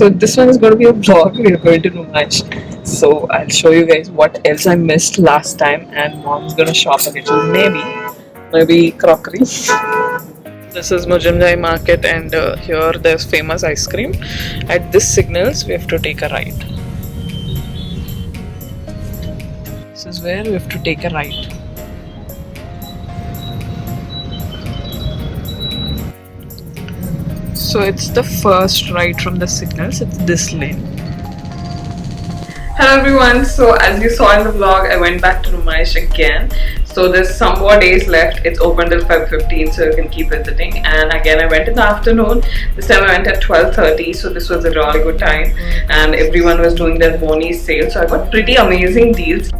So this one is going to be a vlog. We're going to Numaish. So I'll show you guys what else I missed last time, and mom's gonna shop a little, maybe crockery. This is Mujamjai market, and here there's famous ice cream. At this signals we have to take a right. This is where we have to take a right. So it's the first right from the signals. It's this lane. Hello everyone, so as you saw in the vlog, I went back to Numaish again. So there's some more days left. It's open till Feb 15, so you can keep visiting. And again, I went in the afternoon. This time I went at 12:30, so this was a really good time. And everyone was doing their Boni sale, so I got pretty amazing deals.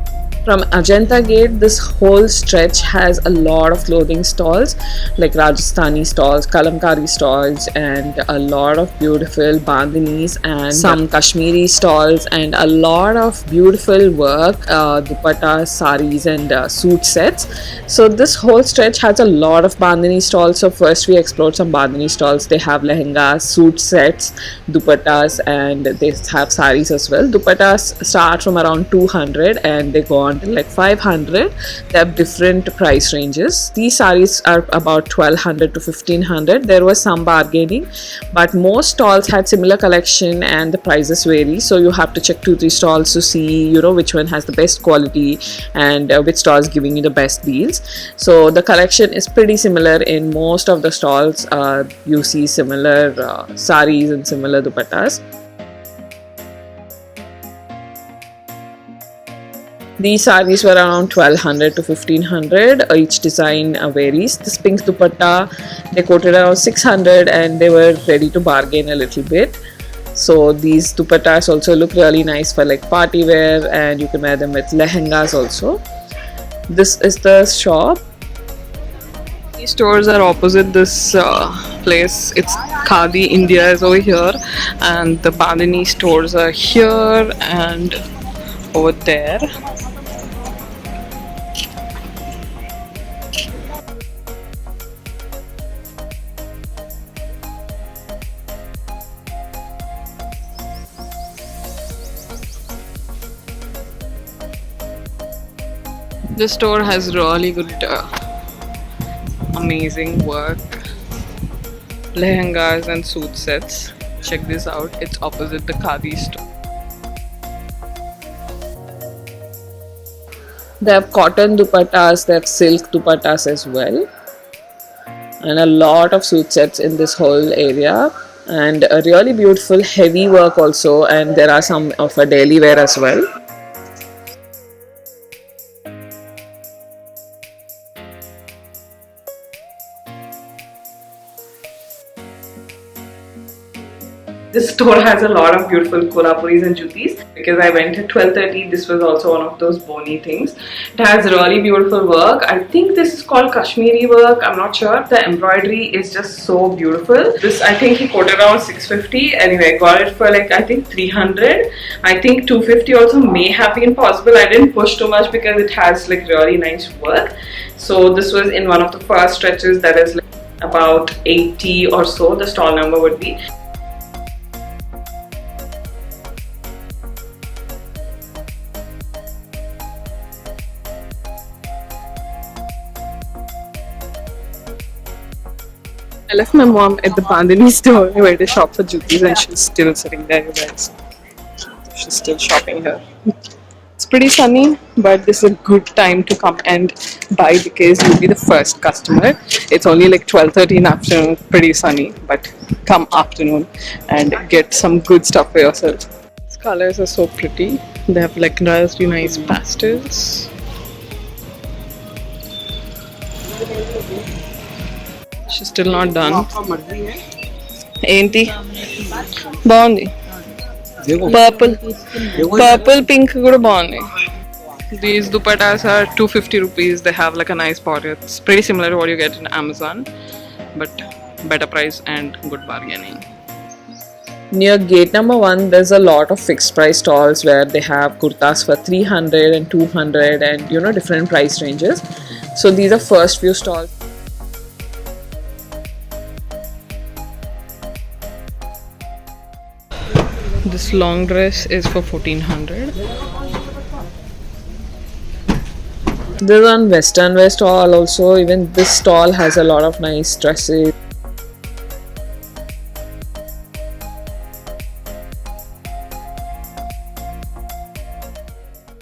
From Ajanta gate, this whole stretch has a lot of clothing stalls, like Rajasthani stalls, Kalamkari stalls, and a lot of beautiful Bandinis and some Kashmiri stalls, and a lot of beautiful work, Dupattas, sarees, and suit sets. So this whole stretch has a lot of Bandini stalls. So first we explored some Bandini stalls. They have lehengas, suit sets, Dupattas, and they have sarees as well. Dupattas start from around 200 and they go on to like 500. They have different price ranges. These sarees are about 1200 to 1500. There was some bargaining, but most stalls had similar collection and the prices vary. So you have to check 2-3 stalls to see, which one has the best quality and which stall is giving you the best deals. So the collection is pretty similar in most of the stalls. You see similar sarees and similar dupattas. These sarees were around 1200 to 1500. Each design varies. This pink dupatta, they quoted around 600 and they were ready to bargain a little bit. So these dupattas also look really nice for like party wear, and you can wear them with lehengas also. This is the shop. These stores are opposite this place. It's Khadi India is over here, and the Bandini stores are here and over there. This store has really good, amazing work, lehengas and suit sets. Check this out. It's opposite the Khadi store. They have cotton dupattas, they have silk dupattas as well, and a lot of suit sets in this whole area, and a really beautiful heavy work also, and there are some of a daily wear as well. This store has a lot of beautiful Kolhapuris and jutis. Because I went at 12:30, this was also one of those bony things. It has really beautiful work. I think this is called Kashmiri work. I'm not sure. The embroidery is just so beautiful. This, I think he quoted around 650. Anyway, I got it for like, I think 300. I think 250 also may have been possible. I didn't push too much because it has like really nice work. So this was in one of the first stretches, that is like about 80 or so. The stall number would be. I left my mom at the Bandini store. I went to shop for jutis and she's still sitting there, you guys. She's still shopping here. It's pretty sunny, but this is a good time to come and buy because you'll be the first customer. It's only like 12:30 in the afternoon, pretty sunny, but come afternoon and get some good stuff for yourself. These colors are so pretty. They have like really nice pastels. She's still not done. Enti బాగుంది. Purple pink కూడా బాగుంది. These dupattas are 250 rupees. They have like a nice border. It's pretty similar to what you get in Amazon, but better price and good bargaining. Near gate number 1, there's a lot of fixed price stalls where they have kurtas for 300 and 200 and different price ranges. So these are first few stalls. This long dress is for 1400. There's one western wear stall also. Even this stall has a lot of nice dresses.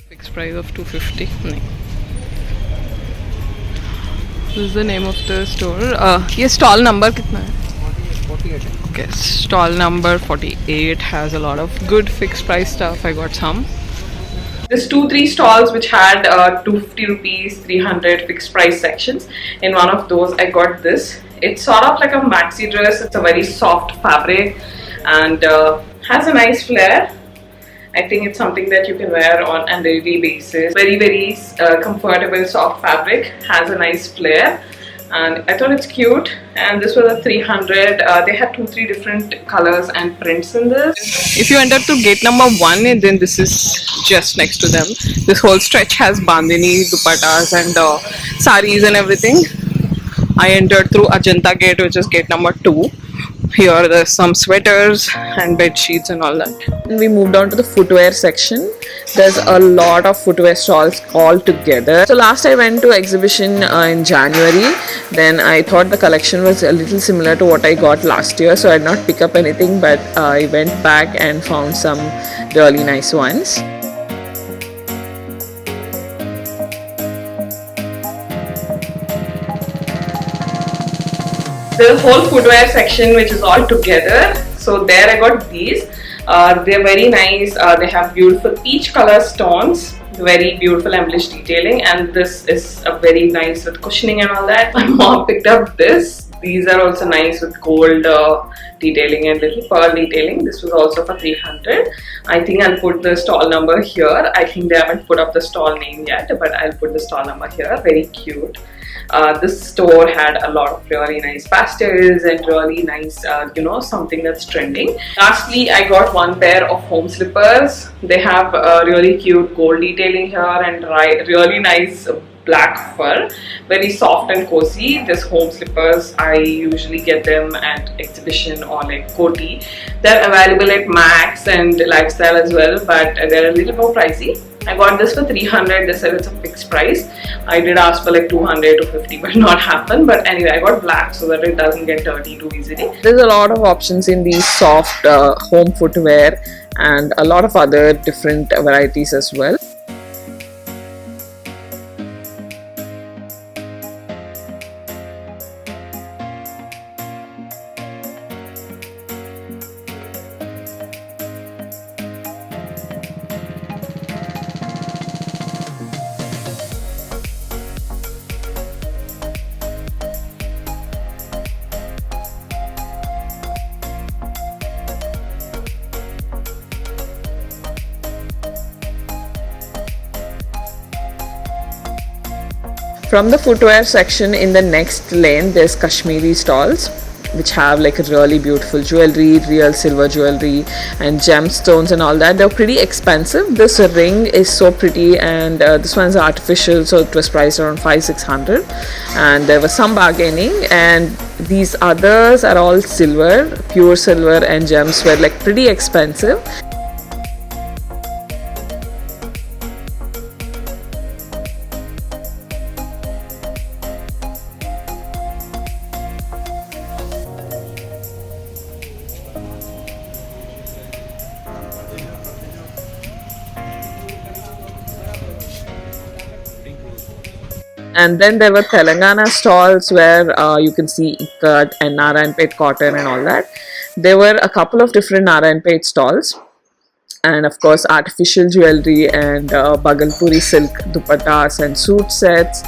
Fixed price of 250. No. This is the name of the store. ये stall number कितना है? 48. Okay, stall number 48 has a lot of good fixed price stuff. I got some. There's 2-3 stalls which had 250 rupees, 300 fixed price sections. In one of those, I got this. It's sort of like a maxi dress. It's a very soft fabric and has a nice flare. I think it's something that you can wear on a daily basis. Very comfortable, soft fabric. Has a nice flare. And I thought it's cute, and this was a 300. They had 2-3 different colors and prints in this. If you enter to gate number 1, then this is just next to them. This whole stretch has Bandini, Dupattas and sarees and everything. I entered through Ajanta gate, which is gate number 2. Here there's some sweaters and bed sheets and all that. We moved on to the footwear section. There's a lot of footwear stalls all together. So last I went to exhibition in January. Then I thought the collection was a little similar to what I got last year, so I did not pick up anything, but I went back and found some really nice ones. The whole footwear section which is all together. So there I got these. They're very nice. They have beautiful peach color stones, very beautiful embellished detailing, and this is a very nice with cushioning and all that. My mom picked up this. These are also nice with gold detailing and little pearl detailing. This was also for 300. I think I'll put the stall number here. I think they haven't put up the stall name yet, but I'll put the stall number here. Very cute. This store had a lot of really nice pastels and really nice, something that's trending. Lastly, I got one pair of home slippers. They have really cute gold detailing here and really nice black fur. Very soft and cozy. These home slippers, I usually get them at exhibition or like Koti. They're available at Max and Lifestyle as well, but they're a little more pricey. I got this for 300. They said it's a fixed price. I did ask for like 200 to 50, but not happen. But anyway, I got black so that it doesn't get dirty too easily. There's a lot of options in these soft home footwear and a lot of other different varieties as well. From the footwear section in the next lane, there's Kashmiri stalls which have like really beautiful jewelry, real silver jewelry and gemstones and all that. They're pretty expensive. This ring is so pretty, and this one's artificial, so it was priced around 500-600, and there was some bargaining. And these others are all silver, pure silver, and gems were like pretty expensive. And then there were Telangana stalls where you can see ikat and Narayanpet cotton and all that. There were a couple of different Narayanpet stalls, and of course artificial jewelry and Bagalpuri silk dupattas and suit sets.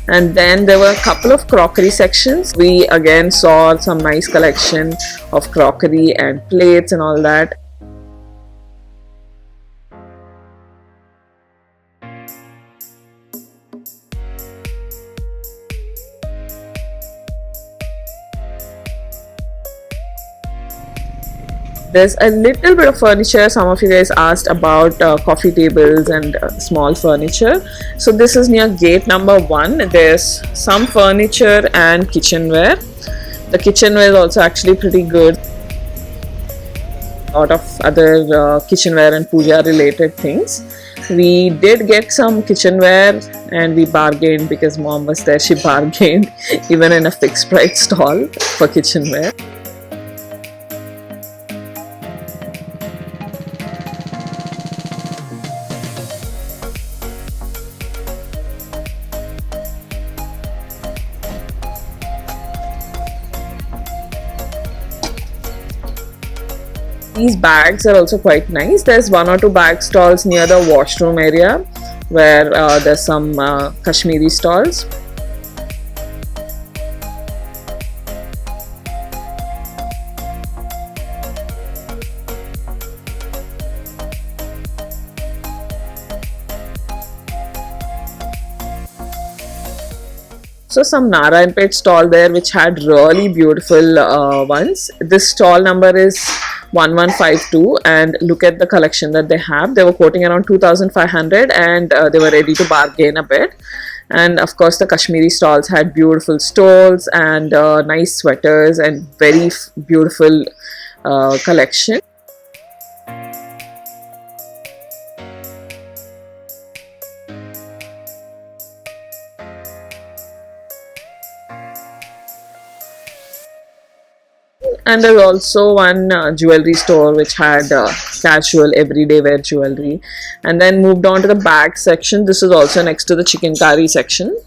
And then there were a couple of crockery sections. We again saw some nice collection of crockery and plates and all that. There's a little bit of furniture. Some of you guys asked about coffee tables and small furniture. So this is near gate number 1. There's some furniture and kitchenware. The kitchenware is also actually pretty good. A lot of other kitchenware and puja related things. We did get some kitchenware and we bargained because mom was there. She bargained even in a fixed price stall for kitchenware. These bags are also quite nice. There's 1 or 2 bag stalls near the washroom area where there's some Kashmiri stalls. So some Narayanpet stall there which had really beautiful ones. This stall number is 1152 and look at the collection that they have. They were quoting around 2500 and they were ready to bargain a bit. And of course the Kashmiri stalls had beautiful stoles and nice sweaters and very beautiful collection. And there's also one jewelry store which had casual everyday wear jewelry. And then moved on to the bag section. This is also next to the Chikankari section.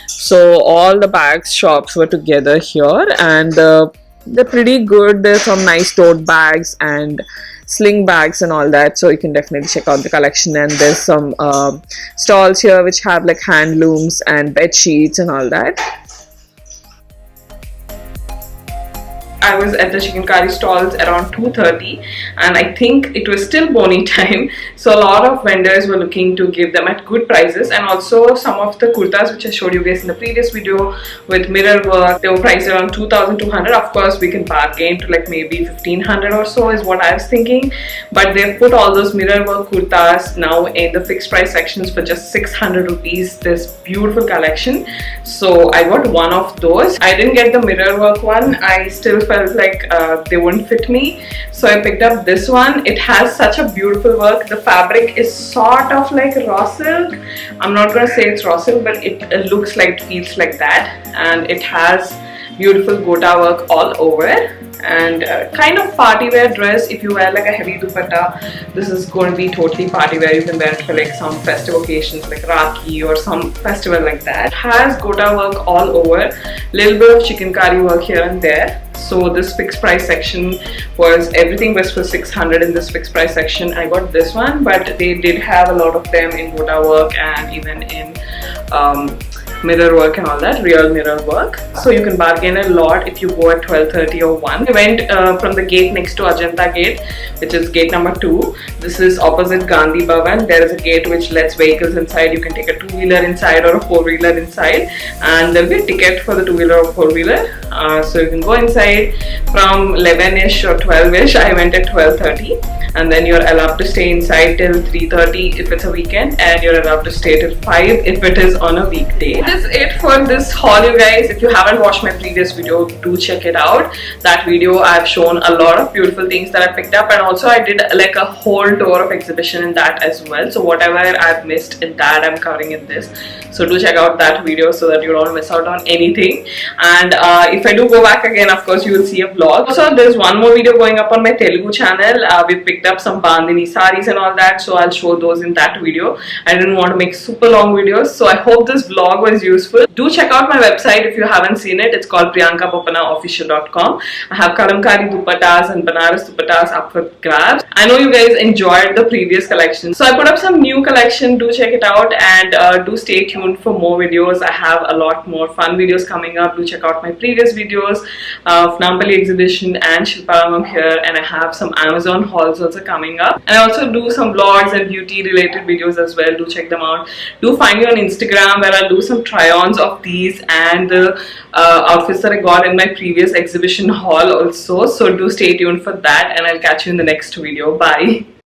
So all the bags shops were together here and they're pretty good. There's some nice tote bags and sling bags and all that, so you can definitely check out the collection. And there's some stalls here which have like hand looms and bed sheets and all that. I was at the Chikankari stalls around 2:30 and I think it was still boni time, so a lot of vendors were looking to give them at good prices. And also some of the kurtas which I showed you guys in the previous video with mirror work, they were priced around 2200. Of course we can bargain to like maybe 1500 or so is what I was thinking, but they've put all those mirror work kurtas now in the fixed price sections for just 600 rupees. This beautiful collection, so I got one of those. I didn't get the mirror work one. I still felt like they wouldn't fit me, so I picked up this one. It has such a beautiful work. The fabric is sort of like raw silk. I'm not gonna say it's raw silk, but it looks like, it feels like that, and it has beautiful gota work all over. And kind of party wear dress. If you wear like a heavy dupatta, this is going to be totally party wear. You can wear it for like some festive occasions like Rakhi or some festival like that. It has gota work all over, little bit of Chikankari work here and there. So this fixed price section was, everything was for 600 in this fixed price section. I got this one, but they did have a lot of them in gota work and even in mirror work and all that, real mirror work. So you can bargain a lot if you go at 12:30 or 1. I went from the gate next to Ajanta gate, which is gate number 2. This is opposite Gandhi Bhavan. There is a gate which lets vehicles inside. You can take a 2-wheeler inside or a 4-wheeler inside, and there will be a ticket for the 2-wheeler or 4-wheeler. So you can go inside from 11ish or 12ish. I went at 12:30, and then you're allowed to stay inside till 3:30 if it's a weekend, and you're allowed to stay till 5 if it is on a weekday. That is it for this haul, you guys. If you haven't watched my previous video, do check it out. That video I've shown a lot of beautiful things that I picked up, and also I did like a whole tour of exhibition in that as well. So whatever I've missed in that, I'm covering in this. So do check out that video so that you don't miss out on anything. And if I do go back again, of course you will see a vlog. Also there's one more video going up on my Telugu channel. We picked up some Bandini sarees and all that, so I'll show those in that video. I didn't want to make super long videos, so I hope this vlog was useful. Do check out my website if you haven't seen it. It's called priyankabopanaofficial.com. I have Kalamkari Dupattas and Banaras Dupattas up for grabs. I know you guys enjoyed the previous collection, so I put up some new collection. Do check it out, and do stay tuned for more videos. I have a lot more fun videos coming up. Do check out my previous videos of Nampally exhibition and Shilparamam here, and I have some Amazon hauls also coming up, and I also do some vlogs and beauty related videos as well. Do check them out. Do find me on Instagram, where I'll do some try-ons of these and the outfits that I got in my previous exhibition haul also. So do stay tuned for that, and I'll catch you in the next video. Bye.